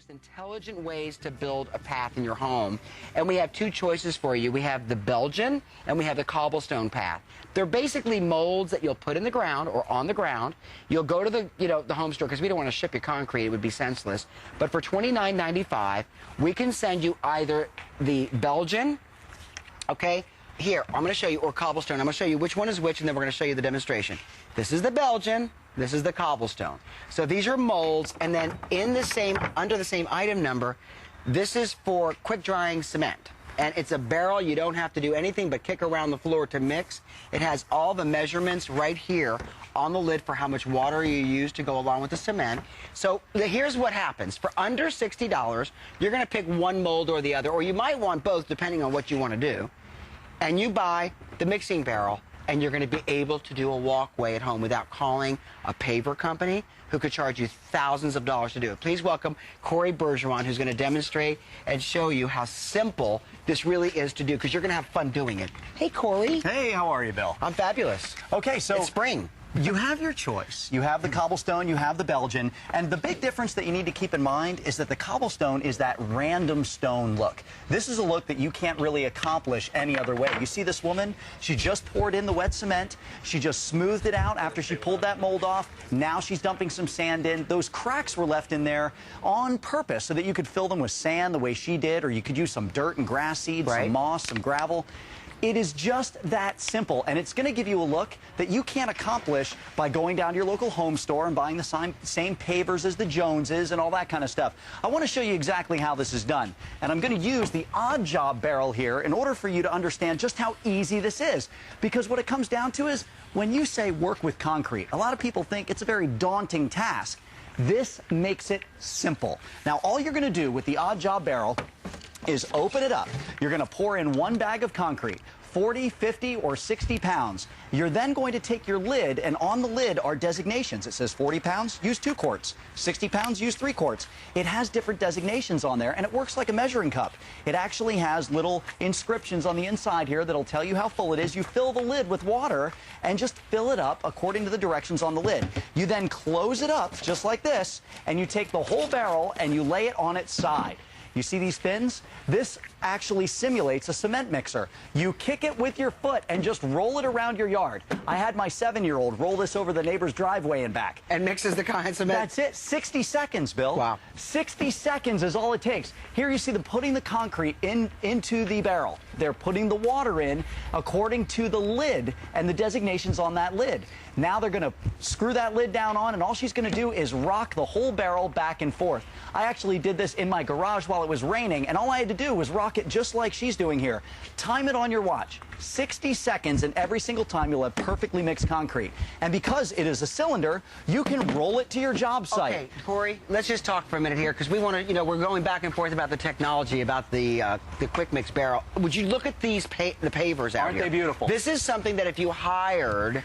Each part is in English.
most intelligent ways to build a path in your home. And we have two choices for you. We have the Belgian and we have the cobblestone path. They're basically molds that you'll put in the ground or on the ground. You'll go to the home store, because we don't want to ship you concrete. It would be senseless. But for $29.95, we can send you either the Belgian, okay? Here, I'm going to show you, or cobblestone. I'm going to show you which one is which, and then we're going to show you the demonstration. This is the Belgian. This is the cobblestone. So these are molds, and then under the same item number, this is for quick drying cement. And it's a barrel. You don't have to do anything but kick around the floor to mix. It has all the measurements right here on the lid for how much water you use to go along with the cement. So here's what happens. For under $60, you're going to pick one mold or the other, or you might want both depending on what you want to do. And you buy the mixing barrel, and you're going to be able to do a walkway at home without calling a paver company who could charge you thousands of dollars to do it. Please welcome Corey Bergeron, who's going to demonstrate and show you how simple this really is to do, because you're going to have fun doing it. Hey, Corey. Hey, how are you, Bill? I'm fabulous. Okay, so it's spring. You have your choice. You have the cobblestone, you have the Belgian, and the big difference that you need to keep in mind is that the cobblestone is that random stone look. This is a look that you can't really accomplish any other way. You see this woman? She just poured in the wet cement. She just smoothed it out after she pulled that mold off. Now she's dumping some sand in. Those cracks were left in there on purpose so that you could fill them with sand the way she did, or you could use some dirt and grass seeds, some moss, some gravel. It is just that simple, and it's going to give you a look that you can't accomplish by going down to your local home store and buying the same pavers as the Joneses and all that kind of stuff. I want to show you exactly how this is done, and I'm going to use the odd job barrel here in order for you to understand just how easy this is, because what it comes down to is when you say work with concrete, a lot of people think it's a very daunting task. This makes it simple. Now, all you're going to do with the odd job barrel is open it up. You're going to pour in one bag of concrete, 40, 50, or 60 pounds. You're then going to take your lid, and on the lid are designations. It says 40 pounds, use 2 quarts. 60 pounds, use 3 quarts. It has different designations on there, and it works like a measuring cup. It actually has little inscriptions on the inside here that'll tell you how full it is. You fill the lid with water and just fill it up according to the directions on the lid. You then close it up just like this, and you take the whole barrel and you lay it on its side. You see these fins? This actually simulates a cement mixer. You kick it with your foot and just roll it around your yard. I had my 7-year-old roll this over the neighbor's driveway and back. And mixes the kind of cement? That's it. 60 seconds, Bill. Wow. 60 seconds is all it takes. Here you see them putting the concrete into the barrel. They're putting the water in according to the lid and the designations on that lid. Now they're going to screw that lid down on, and all she's going to do is rock the whole barrel back and forth. I actually did this in my garage while it was raining, and all I had to do was rock it just like she's doing here. Time it on your watch. 60 seconds, and every single time you'll have perfectly mixed concrete. And because it is a cylinder, you can roll it to your job site. Okay, Corey, let's just talk for a minute here, because we want to, we're going back and forth about the technology, about the quick mix barrel. Would you look at these the pavers out here? Aren't they beautiful? This is something that if you hired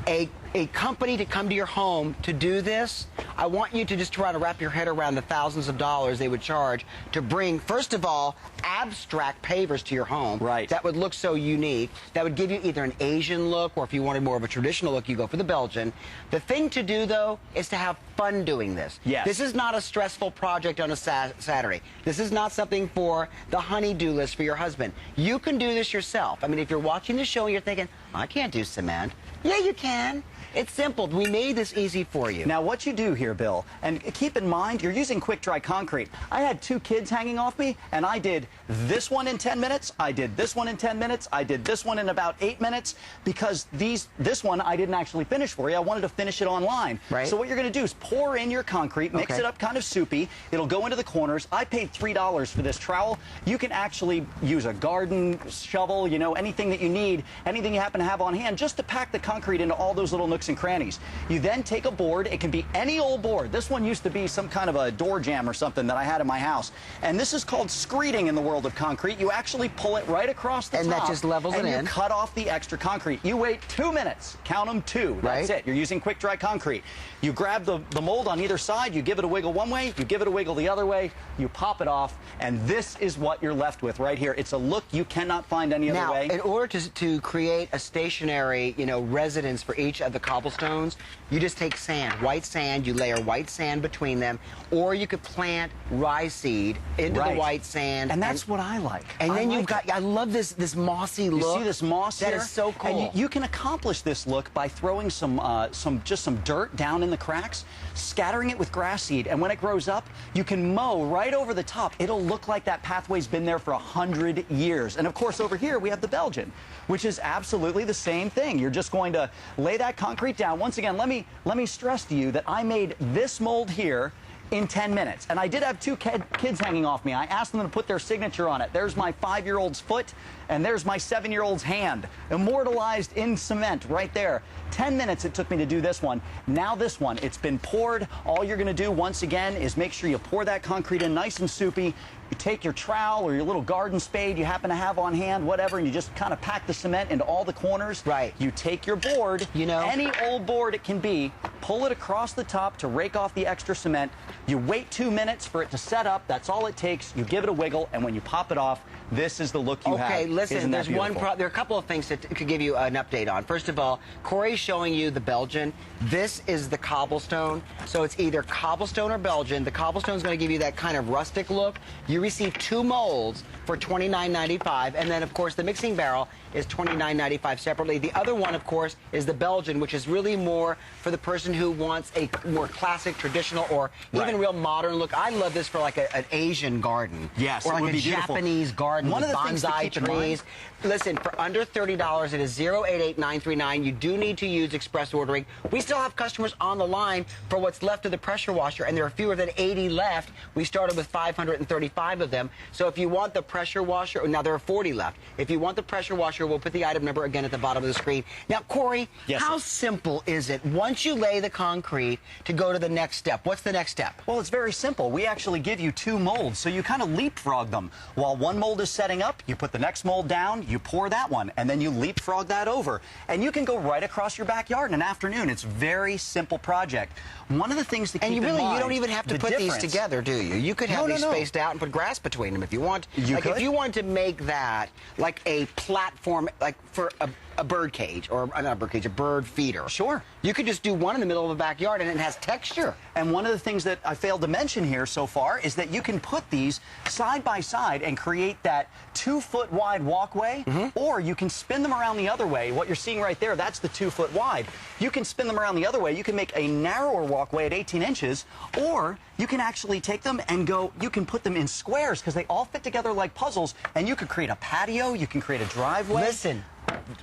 a company to come to your home to do this, I want you to just try to wrap your head around the thousands of dollars they would charge to bring, first of all, abstract pavers to your home. Right. That would look so unique. That would give you either an Asian look, or if you wanted more of a traditional look, you go for the Belgian. The thing to do, though, is to have fun doing this. Yes. This is not a stressful project on a Saturday. This is not something for the honey-do list for your husband. You can do this yourself. I mean, if you're watching the show and you're thinking, I can't do cement. Yeah, you can. It's simple. We made this easy for you. Now, what you do here, Bill, and keep in mind, you're using quick-dry concrete. I had 2 kids hanging off me, and I did this one in 10 minutes, I did this one in 10 minutes, I did this one in about 8 minutes, because this one I didn't actually finish for you. I wanted to finish it online. Right. So what you're going to do is pour in your concrete, mix it up kind of soupy. It'll go into the corners. I paid $3 for this trowel. You can actually use a garden shovel, anything that you need, anything you happen to have on hand, just to pack the concrete into all those little nooks and crannies. You then take a board. It can be any old board. This one used to be some kind of a door jamb or something that I had in my house. And this is called screeding in the world of concrete. You actually pull it right across the top. And that just levels it in. And you cut off the extra concrete. You wait 2 minutes. Count them 2. That's it. You're using quick-dry concrete. You grab the mold on either side. You give it a wiggle one way. You give it a wiggle the other way. You pop it off. And this is what you're left with right here. It's a look you cannot find any other way. Now, in order to create a stationary, residence for each of the cobblestones, you just take sand, white sand, you layer white sand between them, or you could plant rye seed into the white sand. And that's what I like. And then you've got, I love this mossy look. You see this moss here? That is so cool. And you can accomplish this look by throwing some dirt down in the cracks, scattering it with grass seed, and when it grows up, you can mow right over the top. It'll look like that pathway's been there for 100 years. And of course, over here we have the Belgian, which is absolutely the same thing. You're just going to lay that concrete down. Once again, let me stress to you that I made this mold here in 10 minutes. And I did have two kids hanging off me. I asked them to put their signature on it. There's my 5-year-old's foot, and there's my 7-year-old's hand, immortalized in cement right there. 10 minutes it took me to do this one. Now this one, it's been poured. All you're gonna do, once again, is make sure you pour that concrete in nice and soupy. You take your trowel or your little garden spade you happen to have on hand, whatever, and you just kind of pack the cement into all the corners. Right. You take your board, any old board it can be, pull it across the top to rake off the extra cement. You wait 2 minutes for it to set up. That's all it takes. You give it a wiggle, and when you pop it off, this is the look you have. Okay, listen, there are a couple of things that could give you an update on. First of all, Corey's showing you the Belgian. This is the cobblestone. So it's either cobblestone or Belgian. The cobblestone is going to give you that kind of rustic look. You receive 2 molds for $29.95, and then, of course, the mixing barrel is $29.95 separately. The other one, of course, is the Belgian, which is really more for the person who wants a more classic, traditional, or even real modern look. I love this for like an Asian garden. Yes, or like it would a be beautiful. Japanese garden One with of the things to bonsai keep in mind. trees. Listen, for under $30, it is 088939. You do need to use express ordering. We still have customers on the line for what's left of the pressure washer, and there are fewer than 80 left. We started with 535 of them. So if you want the pressure washer, now there are 40 left. If you want the pressure washer, we'll put the item number again at the bottom of the screen. Now, Corey, how simple is it once you lay the concrete to go to the next step? What's the next step? Well, it's very simple. We actually give you 2 molds, so you kind of leapfrog them. While one mold is setting up, you put the next mold down, you pour that one, and then you leapfrog that over. And you can go right across your backyard in an afternoon. It's a very simple project. One of the things to keep in mind, you don't even have to put these together, do you? You could have these spaced out and put grass between them if you want. If you wanted to make that like a platform, like for a bird cage, or not a bird cage, a bird feeder. Sure. You could just do one in the middle of the backyard, and it has texture. And one of the things that I failed to mention here so far is that you can put these side by side and create that 2-foot wide walkway, or you can spin them around the other way. What you're seeing right there, that's the 2-foot wide. You can spin them around the other way. You can make a narrower walkway at 18 inches, or you can actually take them and you can put them in squares because they all fit together like puzzles, and you could create a patio, you can create a driveway. Listen,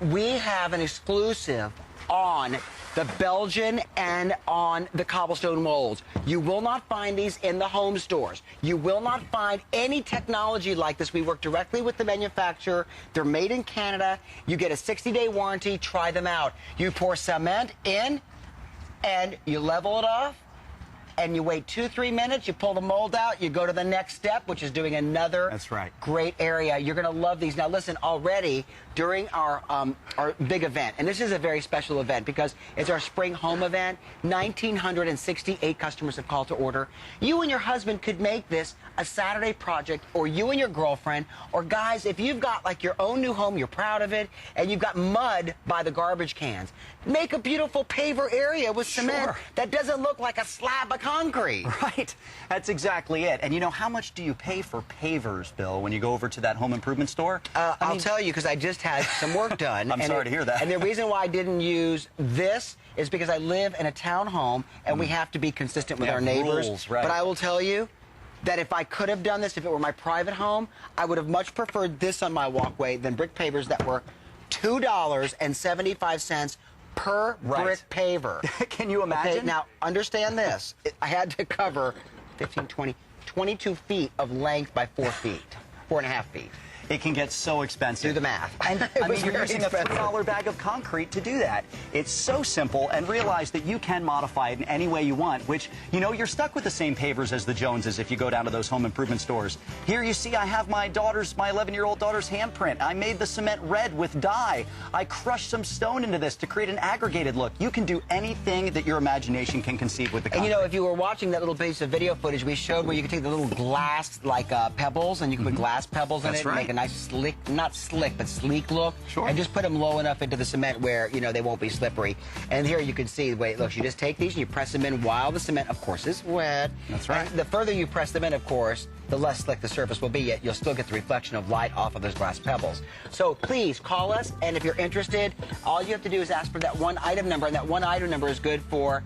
we have an exclusive on the Belgian and on the cobblestone molds. You will not find these in the home stores. You will not find any technology like this. We work directly with the manufacturer. They're made in Canada. You get a 60-day warranty. Try them out. You pour cement in, and you level it off, and you wait 2-3 minutes, you pull the mold out, you go to the next step, which is doing another great area. You're going to love these. Now, listen, already during our big event, and this is a very special event because it's our spring home event, 1,968 customers have called to order. You and your husband could make this a Saturday project, or you and your girlfriend, or guys, if you've got like your own new home, you're proud of it, and you've got mud by the garbage cans, make a beautiful paver area with cement that doesn't look like a slab of concrete. Right. That's exactly it. And you know, how much do you pay for pavers, Bill, when you go over to that home improvement store? I'll tell you, because I just had some work done. I'm sorry to hear that. And the reason why I didn't use this is because I live in a townhome, and we have to be consistent with our neighbors. Rules, But I will tell you that if I could have done this, if it were my private home, I would have much preferred this on my walkway than brick pavers that were $2.75 per brick paver. Can you imagine? Okay, now, understand this. I had to cover 15, 20, 22 feet of length by 4 feet, 4.5 feet. It can get so expensive. Do the math. And I mean, you're using a $3 bag of concrete to do that. It's so simple, and realize that you can modify it in any way you want, which, you know, you're stuck with the same pavers as the Joneses if you go down to those home improvement stores. Here you see I have my 11-year-old daughter's handprint. I made the cement red with dye. I crushed some stone into this to create an aggregated look. You can do anything that your imagination can conceive with the concrete. And, you know, if you were watching that little piece of video footage we showed where you could take the little glass, like pebbles, and you could put glass pebbles in it and make a nice slick, not slick, but sleek look. Sure. And just put them low enough into the cement where, you know, they won't be slippery. And here you can see the way it looks. You just take these and you press them in while the cement, of course, is wet. That's right. And the further you press them in, of course, the less slick the surface will be, yet you'll still get the reflection of light off of those glass pebbles. So please call us, and if you're interested, all you have to do is ask for that one item number, and that one item number is good for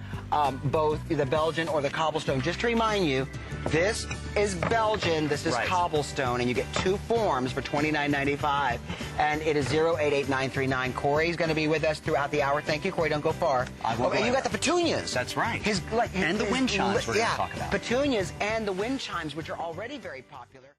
both the Belgian or the cobblestone. Just to remind you, this is Belgian, this is cobblestone, and you get 2 forms for $29.95, and it is 088939. Corey's going to be with us throughout the hour. Thank you, Corey. Don't go far. I won't. And you got the petunias. That's right. And the wind chimes we're going to talk about. Petunias and the wind chimes, which are already very popular.